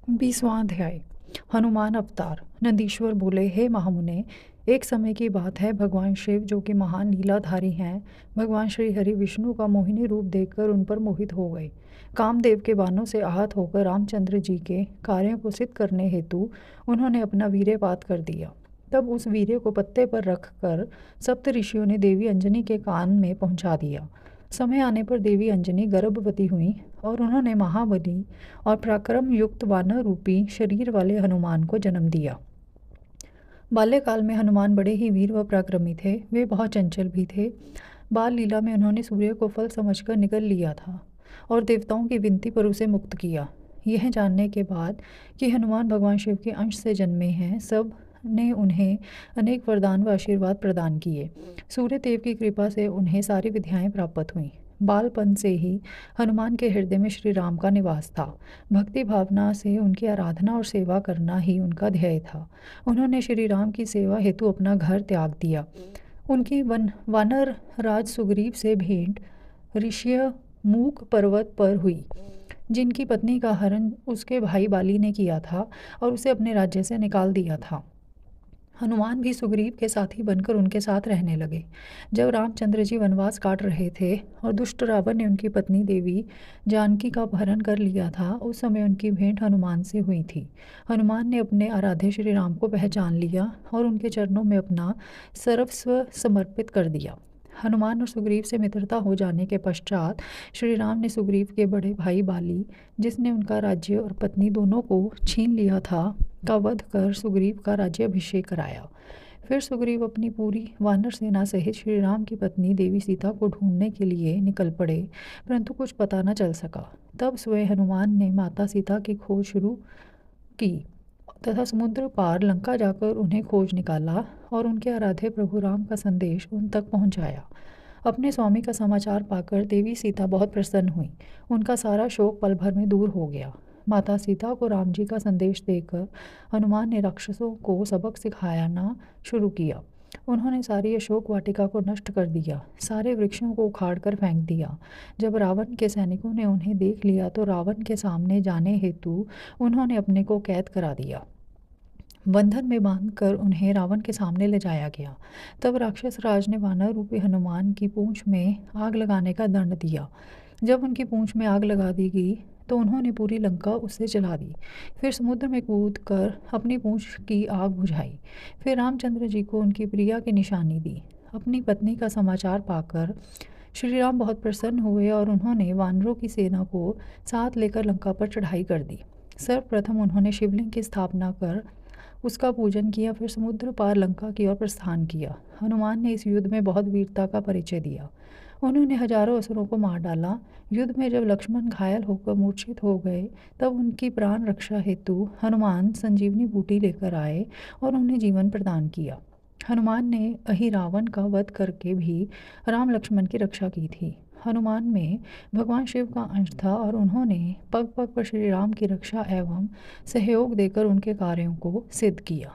20वां अध्याय। हनुमान अवतार। नंदीश्वर बोले, हे महामुने, एक समय की बात है, भगवान शिव जो कि महान लीलाधारी हैं, भगवान श्री हरि विष्णु का मोहिनी रूप देखकर उन पर मोहित हो गए। कामदेव के बाणों से आहत होकर रामचंद्र जी के कार्यों को सिद्ध करने हेतु उन्होंने अपना वीर्यपात कर दिया। तब उस वीर्य को पत्ते पर रखकर सप्त ऋषियों ने देवी अंजनी के कान में पहुंचा दिया। समय आने पर देवी अंजनी गर्भवती हुई और उन्होंने महाबली और पराक्रम युक्त वानर रूपी शरीर वाले हनुमान को जन्म दिया। बाल्यकाल में हनुमान बड़े ही वीर व पराक्रमी थे। वे बहुत चंचल भी थे। बाल लीला में उन्होंने सूर्य को फल समझकर निगल लिया था और देवताओं की विनती पर उसे मुक्त किया। यह जानने के बाद कि हनुमान भगवान शिव के अंश से जन्मे हैं, सब ने उन्हें अनेक वरदान व आशीर्वाद प्रदान किए। सूर्य देव की कृपा से उन्हें सारी विद्याएं प्राप्त हुईं। बालपन से ही हनुमान के हृदय में श्री राम का निवास था। भक्ति भावना से उनकी आराधना और सेवा करना ही उनका ध्येय था। उन्होंने श्री राम की सेवा हेतु अपना घर त्याग दिया। उनकी वानर राज सुग्रीव से भेंट ऋष्य मूक पर्वत पर हुई, जिनकी पत्नी का हरण उसके भाई बाली ने किया था और उसे अपने राज्य से निकाल दिया था। हनुमान भी सुग्रीव के साथी बनकर उनके साथ रहने लगे। जब रामचंद्र जी वनवास काट रहे थे और दुष्ट रावण ने उनकी पत्नी देवी जानकी का अपहरण कर लिया था, उस समय उनकी भेंट हनुमान से हुई थी। हनुमान ने अपने आराध्य श्री राम को पहचान लिया और उनके चरणों में अपना सर्वस्व समर्पित कर दिया। हनुमान और सुग्रीव से मित्रता हो जाने के पश्चात श्री राम ने सुग्रीव के बड़े भाई बाली, जिसने उनका राज्य और पत्नी दोनों को छीन लिया था, का वध कर सुग्रीव का राज्य अभिषेक कराया। फिर सुग्रीव अपनी पूरी वानर सेना सहित श्री राम की पत्नी देवी सीता को ढूंढने के लिए निकल पड़े, परंतु कुछ पता न चल सका। तब स्वयं हनुमान ने माता सीता की खोज शुरू की तथा समुद्र पार लंका जाकर उन्हें खोज निकाला और उनके आराध्य प्रभु राम का संदेश उन तक पहुंचाया। अपने स्वामी का समाचार पाकर देवी सीता बहुत प्रसन्न हुई। उनका सारा शोक पल भर में दूर हो गया। माता सीता को राम जी का संदेश देकर हनुमान ने राक्षसों को सबक सिखाना शुरू किया। उन्होंने सारी अशोक वाटिका को नष्ट कर दिया, सारे वृक्षों को उखाड़ कर फेंक दिया। जब रावण के सैनिकों ने उन्हें देख लिया तो रावण के सामने जाने हेतु उन्होंने अपने को कैद करा दिया। बंधन में बांधकर उन्हें रावण के सामने ले जाया गया। तब राक्षस राज ने वानर रूपी हनुमान की पूंछ में आग लगाने का दंड दिया। जब उनकी पूंछ में आग लगा दी गई तो उन्होंने पूरी लंका उससे जला दी। फिर समुद्र में कूद कर अपनी पूंछ की आग बुझाई। फिर रामचंद्र जी को उनकी प्रिया की निशानी दी। अपनी पत्नी का समाचार पाकर श्री राम बहुत प्रसन्न हुए और उन्होंने वानरों की सेना को साथ लेकर लंका पर चढ़ाई कर दी। सर्वप्रथम उन्होंने शिवलिंग की स्थापना कर उसका पूजन किया, फिर समुद्र पार लंका की ओर प्रस्थान किया। हनुमान ने इस युद्ध में बहुत वीरता का परिचय दिया। उन्होंने हजारों असुरों को मार डाला। युद्ध में जब लक्ष्मण घायल होकर मूर्छित हो गए, तब उनकी प्राण रक्षा हेतु हनुमान संजीवनी बूटी लेकर आए और उन्हें जीवन प्रदान किया। हनुमान ने अहिरावण का वध करके भी राम लक्ष्मण की रक्षा की थी। हनुमान में भगवान शिव का अंश था और उन्होंने पग पग पर श्री राम की रक्षा एवं सहयोग देकर उनके कार्यों को सिद्ध किया।